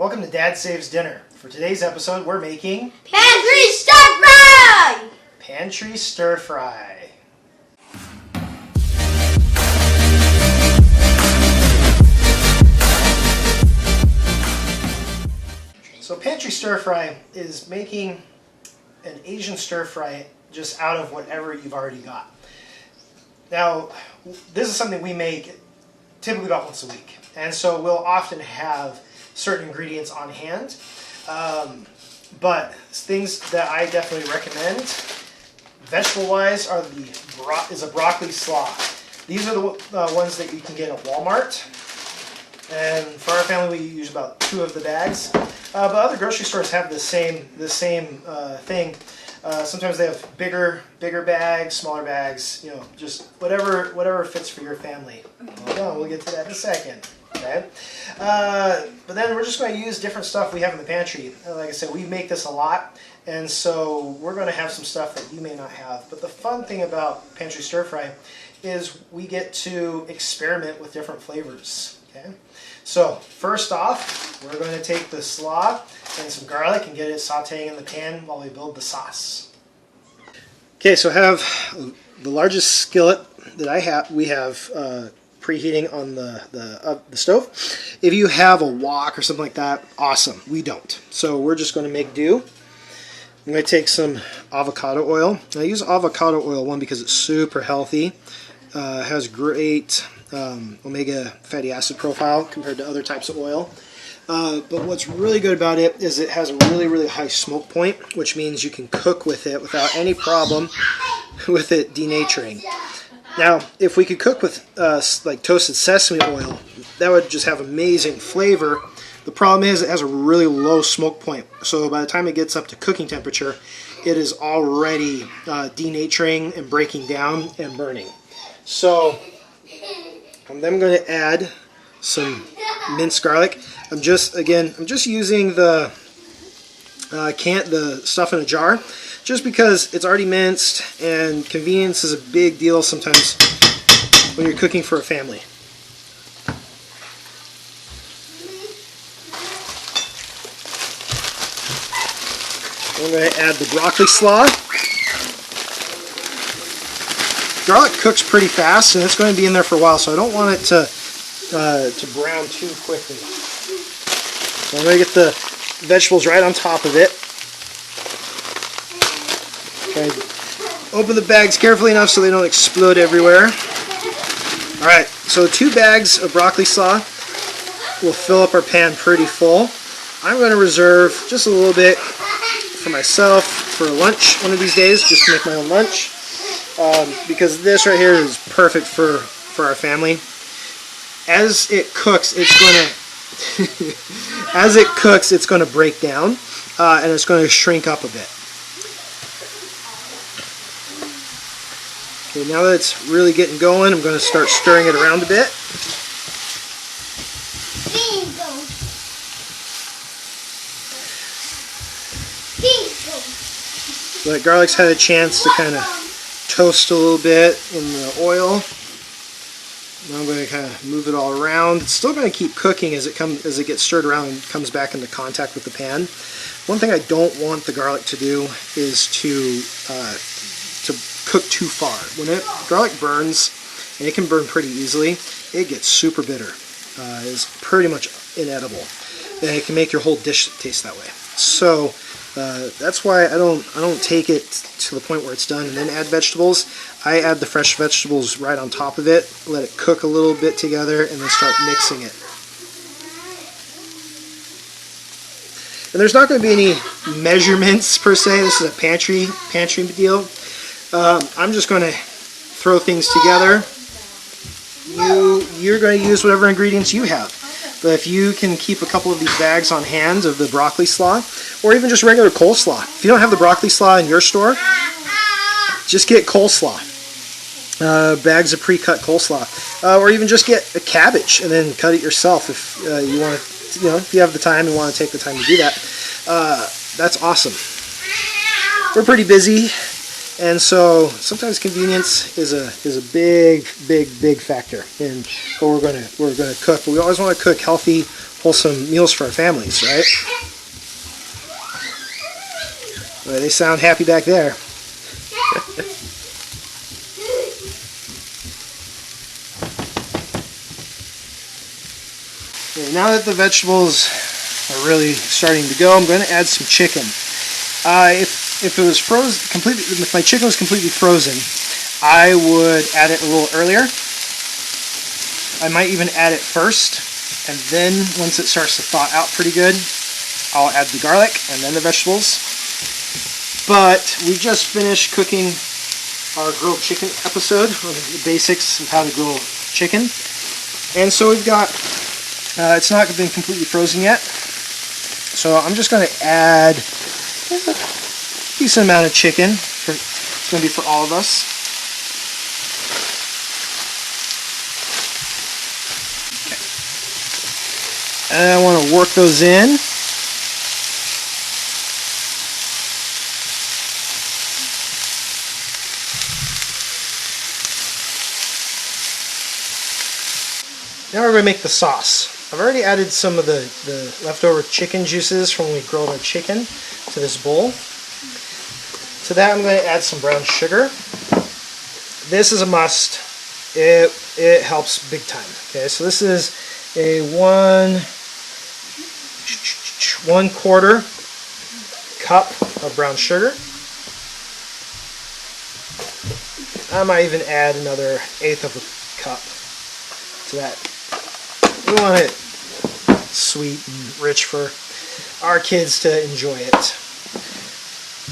Welcome to Dad Saves Dinner. For today's episode, we're making Pantry Stir Fry! Pantry Stir Fry. So Pantry Stir Fry is making an Asian stir fry just out of whatever you've already got. Now, this is something we make typically about once a week. And so we'll often have certain ingredients on hand. But things that I definitely recommend, vegetable-wise, is a broccoli slaw. These are the ones that you can get at Walmart. And for our family, we use about 2 of the bags. But other grocery stores have the same thing. Sometimes they have bigger bags, smaller bags. You know, just whatever fits for your family. Hold on, we'll get to that in a second. Okay. But then we're just going to use different stuff we have in the pantry. Like I said, we make this a lot, and so we're going to have some stuff that you may not have. But the fun thing about Pantry Stir Fry is we get to experiment with different flavors. Okay. So first off, we're going to take the slaw and some garlic and get it sauteing in the pan while we build the sauce. Okay, so I have the largest skillet that we have preheating on the stove. If you have a wok or something like that, awesome. We don't. So we're just going to make do. I'm going to take some avocado oil. I use avocado oil, one, because it's super healthy. It has great omega fatty acid profile compared to other types of oil. But what's really good about it is it has a really high smoke point, which means you can cook with it without any problem with it denaturing. Now, if we could cook with like toasted sesame oil, that would just have amazing flavor. The problem is it has a really low smoke point, so by the time it gets up to cooking temperature, it is already denaturing and breaking down and burning. So I'm then going to add some minced garlic. I'm just using the stuff in a jar, just because it's already minced, and convenience is a big deal sometimes when you're cooking for a family. I'm going to add the broccoli slaw. Garlic cooks pretty fast, and it's going to be in there for a while, so I don't want it to brown too quickly. So I'm going to get the vegetables right on top of it. Okay. Open the bags carefully enough so they don't explode everywhere. Alright, so 2 bags of broccoli slaw will fill up our pan pretty full. I'm going to reserve just a little bit for myself for lunch one of these days, just to make my own lunch. Because this right here is perfect for our family. As it cooks, it's going to break down, and it's going to shrink up a bit. Okay, now that it's really getting going, I'm going to start stirring it around a bit. So that garlic's had a chance to kind of toast a little bit in the oil. Now I'm going to kind of move it all around. It's still going to keep cooking as it gets stirred around and comes back into contact with the pan. One thing I don't want the garlic to do is to cook too far. When garlic burns, and it can burn pretty easily, it gets super bitter. It's pretty much inedible, and it can make your whole dish taste that way. So that's why I don't take it to the point where it's done and then add vegetables. I add the fresh vegetables right on top of it, let it cook a little bit together, and then start mixing it. And there's not going to be any measurements per se. This is a pantry deal. I'm just going to throw things together. You're going to use whatever ingredients you have. But if you can keep a couple of these bags on hand of the broccoli slaw, or even just regular coleslaw. If you don't have the broccoli slaw in your store, just get coleslaw. Bags of pre-cut coleslaw. Or even just get a cabbage and then cut it yourself if you want to, if you have the time and want to take the time to do that. That's awesome. We're pretty busy, and so sometimes convenience is a big factor in what we're going to cook. But we always want to cook healthy, wholesome meals for our families, right? Well, they sound happy back there. Okay, now that the vegetables are really starting to go, I'm going to add some chicken. If it was frozen completely, if my chicken was completely frozen, I would add it a little earlier. I might even add it first, and then once it starts to thaw out pretty good, I'll add the garlic and then the vegetables. But we just finished cooking our grilled chicken episode, the basics of how to grill chicken. And so we've got, it's not been completely frozen yet, so I'm just going to add a decent amount of chicken. It's going to be for all of us. Okay. And I want to work those in. Now we're going to make the sauce. I've already added some of the leftover chicken juices from when we grilled our chicken to this bowl. To that I'm going to add some brown sugar. This is a must. It helps big time. Okay, so this is a 1/4 cup of brown sugar. I might even add another 1/8 of a cup to that. We want it sweet and rich for our kids to enjoy it.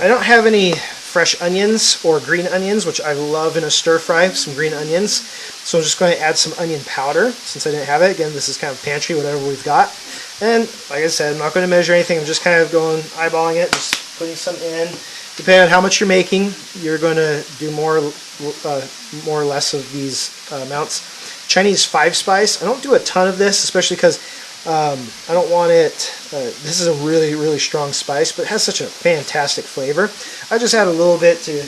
I don't have any fresh onions or green onions, which I love in a stir fry, some green onions. So I'm just going to add some onion powder since I didn't have it. Again, this is kind of pantry, whatever we've got. And like I said, I'm not going to measure anything. I'm just kind of going eyeballing it, just putting some in. Depending on how much you're making, you're going to do more or less of these amounts. Chinese 5-spice. I don't do a ton of this, especially because I don't want it. This is a really, really strong spice, but it has such a fantastic flavor. I just add a little bit to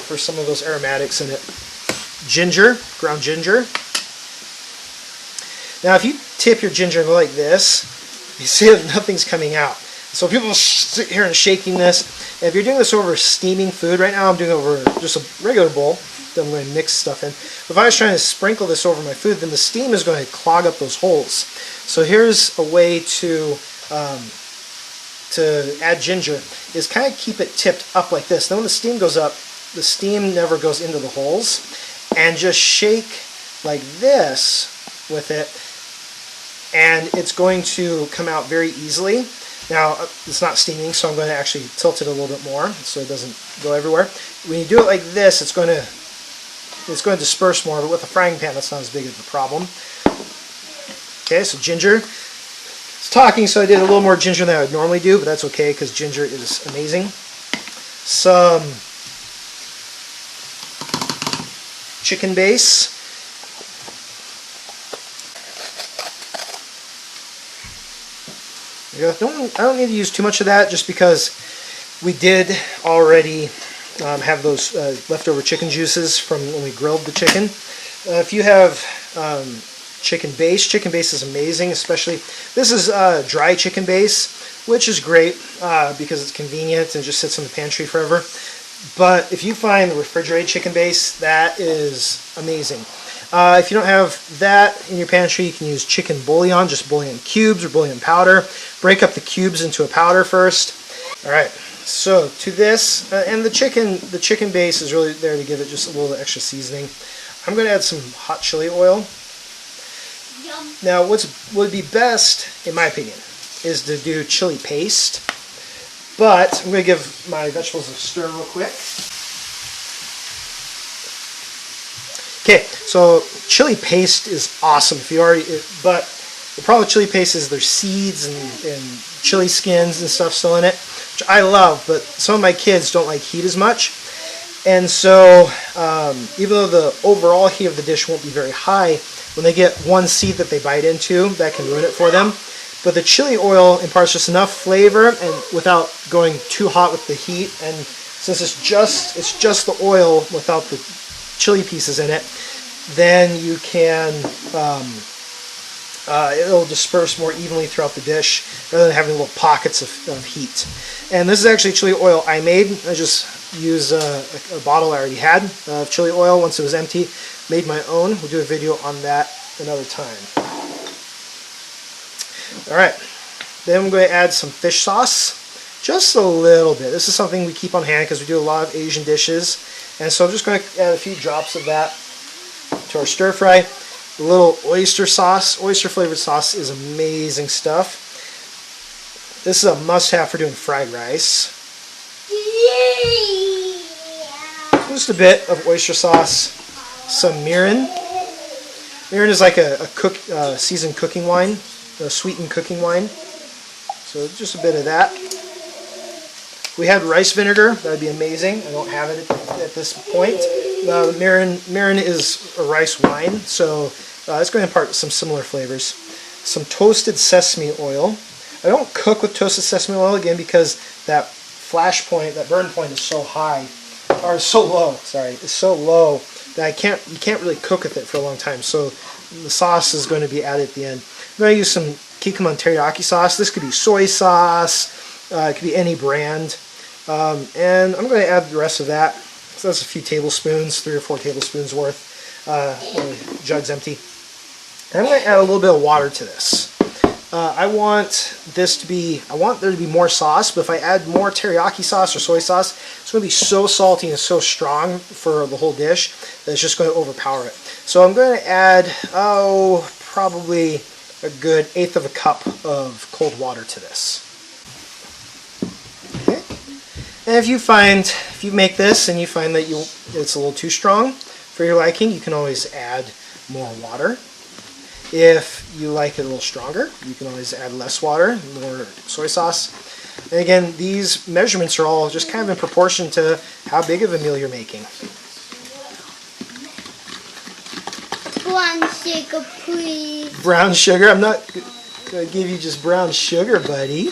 for some of those aromatics in it. Ginger, ground ginger. Now, if you tip your ginger and go like this, you see that nothing's coming out. So people sit here and shaking this. And if you're doing this over steaming food, right now I'm doing it over just a regular bowl. Then I'm going to mix stuff in. If I was trying to sprinkle this over my food, then the steam is going to clog up those holes. So here's a way to add ginger, is kind of keep it tipped up like this. Then when the steam goes up, the steam never goes into the holes. And just shake like this with it, and it's going to come out very easily. Now, it's not steaming, so I'm going to actually tilt it a little bit more so it doesn't go everywhere. When you do it like this, it's going to disperse more, but with a frying pan, that's not as big of a problem. Okay, so ginger. It's talking, so I did a little more ginger than I would normally do, but that's okay because ginger is amazing. Some chicken base. I don't need to use too much of that just because we did already have those leftover chicken juices from when we grilled the chicken. If you have chicken base is amazing, especially this is dry chicken base, which is great because it's convenient and just sits in the pantry forever. But if you find the refrigerated chicken base, that is amazing. If you don't have that in your pantry, you can use chicken bouillon, just bouillon cubes or bouillon powder. Break up the cubes into a powder first. All right, so to this, and the chicken base is really there to give it just a little extra seasoning. I'm going to add some hot chili oil. Yum. Now, what would be best, in my opinion, is to do chili paste. But I'm going to give my vegetables a stir real quick. Okay, so chili paste is awesome if you already, but the problem with chili paste is there's seeds and chili skins and stuff still in it, which I love, but some of my kids don't like heat as much. And so even though the overall heat of the dish won't be very high, when they get one seed that they bite into, that can ruin it for them. But the chili oil imparts just enough flavor and without going too hot with the heat. And since it's just the oil without the chili pieces in it, then you can it'll disperse more evenly throughout the dish rather than having little pockets of heat. And this is actually chili oil I made. I just used a bottle I already had of chili oil once it was empty. Made my own. We'll do a video on that another time. Alright, then I'm going to add some fish sauce. Just a little bit. This is something we keep on hand because we do a lot of Asian dishes. And so I'm just going to add a few drops of that to our stir fry. A little oyster sauce. Oyster flavored sauce is amazing stuff. This is a must-have for doing fried rice. Just a bit of oyster sauce. Some mirin. Mirin is like a seasoned cooking wine, a sweetened cooking wine. So just a bit of that. If we had rice vinegar, that would be amazing. I don't have it at this point. Mirin is a rice wine, so it's going to impart some similar flavors. Some toasted sesame oil. I don't cook with toasted sesame oil again because that flash point, that burn point is so high, or so low. Sorry, it's so low that you can't really cook with it for a long time. So the sauce is going to be added at the end. I'm going to use some kikkoman teriyaki sauce. This could be soy sauce. It could be any brand. And I'm going to add the rest of that. So that's a few tablespoons, 3 or 4 tablespoons worth. The jug's empty. And I'm going to add a little bit of water to this. I want there to be more sauce, but if I add more teriyaki sauce or soy sauce, it's going to be so salty and so strong for the whole dish that it's just going to overpower it. So I'm going to add, probably a good 1/8 of a cup of cold water to this. Okay. And if you make this and you find that it's a little too strong for your liking, you can always add more water. If you like it a little stronger, you can always add less water, more soy sauce. And again, these measurements are all just kind of in proportion to how big of a meal you're making. Brown sugar, please. Brown sugar? I'm not going to give you just brown sugar, buddy.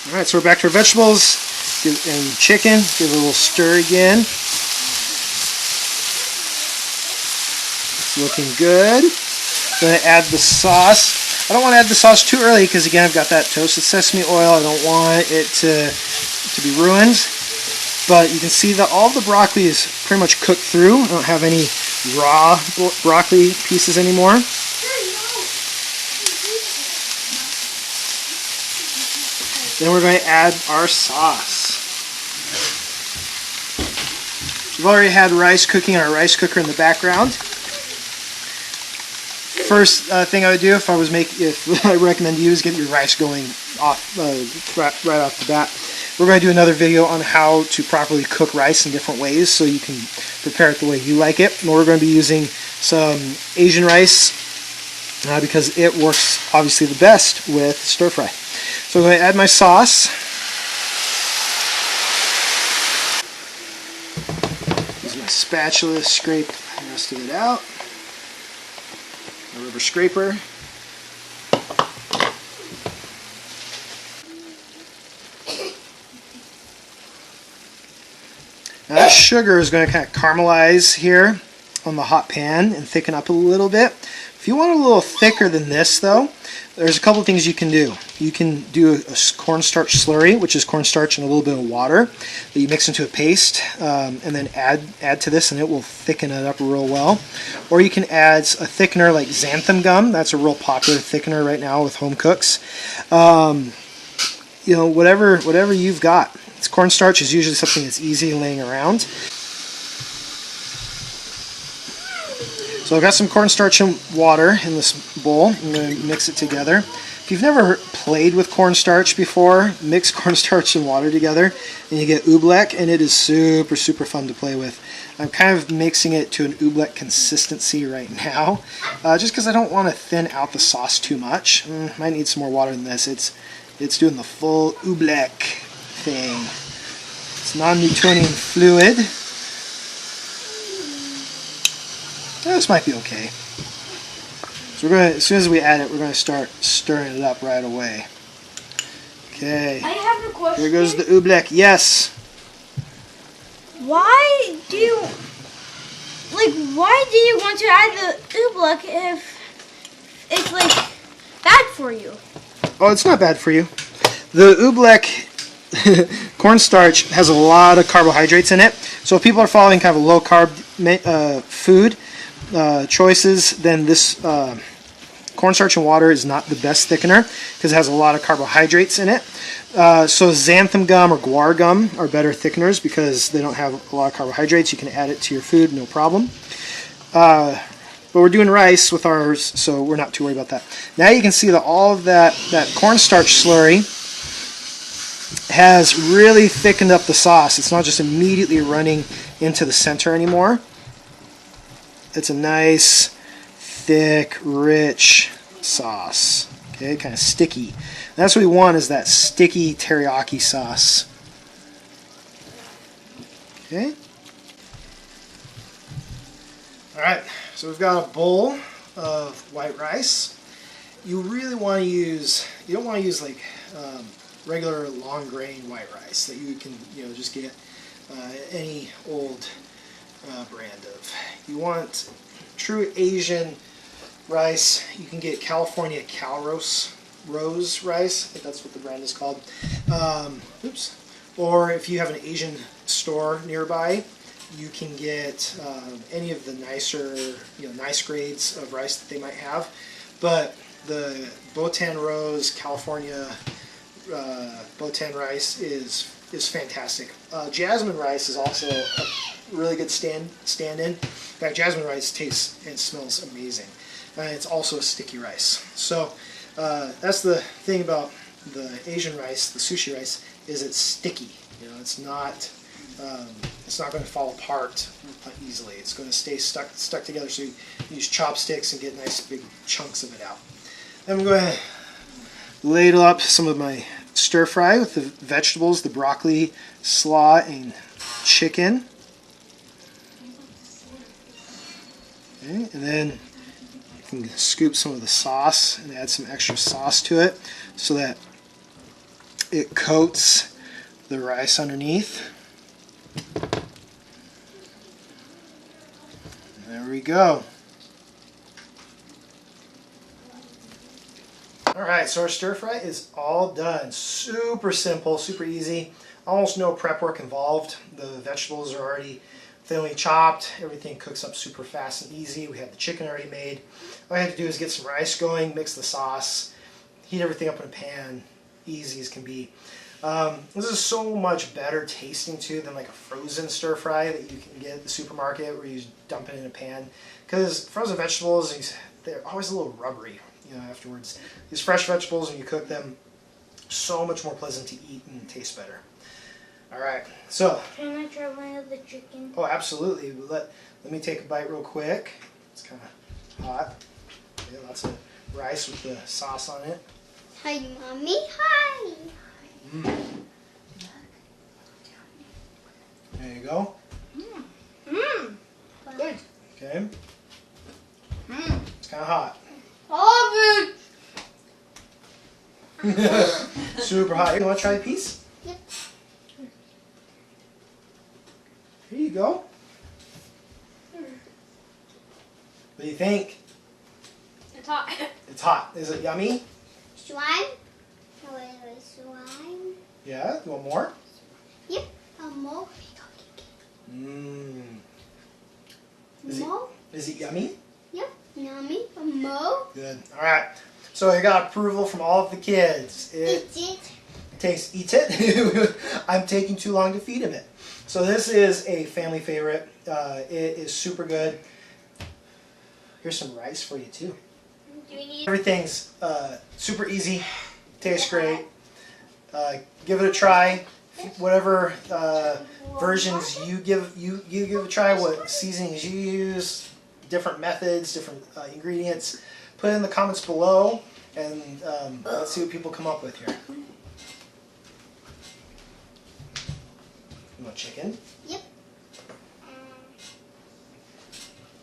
Alright, so we're back to our vegetables and chicken. Give it a little stir again. Looking good. Going to add the sauce. I don't want to add the sauce too early because again I've got that toasted sesame oil. I don't want it to be ruined. But you can see that all the broccoli is pretty much cooked through. I don't have any raw broccoli pieces anymore. Then we're going to add our sauce. We've already had rice cooking in our rice cooker in the background. First thing I would do if I recommend you is get your rice going off right off the bat. We're going to do another video on how to properly cook rice in different ways so you can prepare it the way you like it. And we're going to be using some Asian rice because it works obviously the best with stir fry. So I'm going to add my sauce. Use my spatula to scrape the rest of it out. A rubber scraper. Now that sugar is going to kind of caramelize here on the hot pan and thicken up a little bit. If you want it a little thicker than this though, there's a couple things you can do. You can do a cornstarch slurry, which is cornstarch and a little bit of water that you mix into a paste and then add to this and it will thicken it up real well. Or you can add a thickener like xanthan gum. That's a real popular thickener right now with home cooks. You know, whatever you've got. Cornstarch is usually something that's easy laying around. So I've got some cornstarch and water in this bowl. I'm going to mix it together. If you've never played with cornstarch before, mix cornstarch and water together and you get oobleck, and it is super, super fun to play with. I'm kind of mixing it to an oobleck consistency right now, just because I don't want to thin out the sauce too much. Might need some more water than this. It's doing the full oobleck thing. It's non-Newtonian fluid. This might be okay. So as soon as we add it, we're going to start stirring it up right away. Okay. I have a question. Here goes the oobleck. Yes. Why do like, why do you want to add the oobleck if it's like bad for you? Oh, it's not bad for you. The oobleck cornstarch has a lot of carbohydrates in it. So if people are following kind of a low carb food choices, then this cornstarch and water is not the best thickener because it has a lot of carbohydrates in it. So xanthan gum or guar gum are better thickeners because they don't have a lot of carbohydrates. You can add it to your food, no problem. But we're doing rice with ours, so we're not too worried about that. Now you can see that all of that cornstarch slurry has really thickened up the sauce. It's not just immediately running into the center anymore. It's a nice, thick, rich sauce. Okay, kind of sticky. That's what we want, is that sticky teriyaki sauce. Okay. All right, so we've got a bowl of white rice. You really want to use, you don't want to use like regular long grain white rice that you can, just get any old brand of. You want true Asian rice. You can get California Rose rice. I think that's what the brand is called. Oops. Or if you have an Asian store nearby, you can get any of the nicer, nice grades of rice that they might have. But the Botan Rose California Botan rice is fantastic. Jasmine rice is also a really good stand-in. In fact, jasmine rice tastes and smells amazing. And it's also a sticky rice. So that's the thing about the Asian rice, the sushi rice, is it's sticky. It's not going to fall apart easily. It's going to stay stuck together. So you use chopsticks and get nice big chunks of it out. Then I'm going to ladle up some of my stir fry with the vegetables, the broccoli, slaw, and chicken. Okay, and then you can scoop some of the sauce and add some extra sauce to it so that it coats the rice underneath. There we go. Alright, so our stir fry is all done. Super simple, super easy. Almost no prep work involved. The vegetables are already thinly chopped. Everything cooks up super fast and easy. We have the chicken already made. All I have to do is get some rice going, mix the sauce, heat everything up in a pan. Easy as can be. This is so much better tasting too than like a frozen stir fry that you can get at the supermarket where you dump it in a pan. Because frozen vegetables, they're always a little rubbery. Afterwards. These fresh vegetables, when you cook them, so much more pleasant to eat and taste better. All right, so. Can I try one of the chicken? Oh, absolutely. Let me take a bite real quick. It's kind of hot. Okay, lots of rice with the sauce on it. Hi, Mommy. Hi. There you go. Good. Okay. It's kind of hot. Oh, Super hot. You want to try a piece? Yep. Here you go. What do you think? It's hot. It's hot. Is it yummy? Slime? Slime? Yeah. You want more? Yep. More. More? Is it yummy? Yep. Yummy. More. Good. All right. So I got approval from all of the kids. Eats it. I'm taking too long to feed him it. So this is a family favorite. It is super good. Here's some rice for you too. Everything's super easy. Tastes great. Give it a try. Whatever versions you give a try. What seasonings you use. Different methods, different ingredients. Put it in the comments below, and let's see what people come up with here. You want chicken? Yep.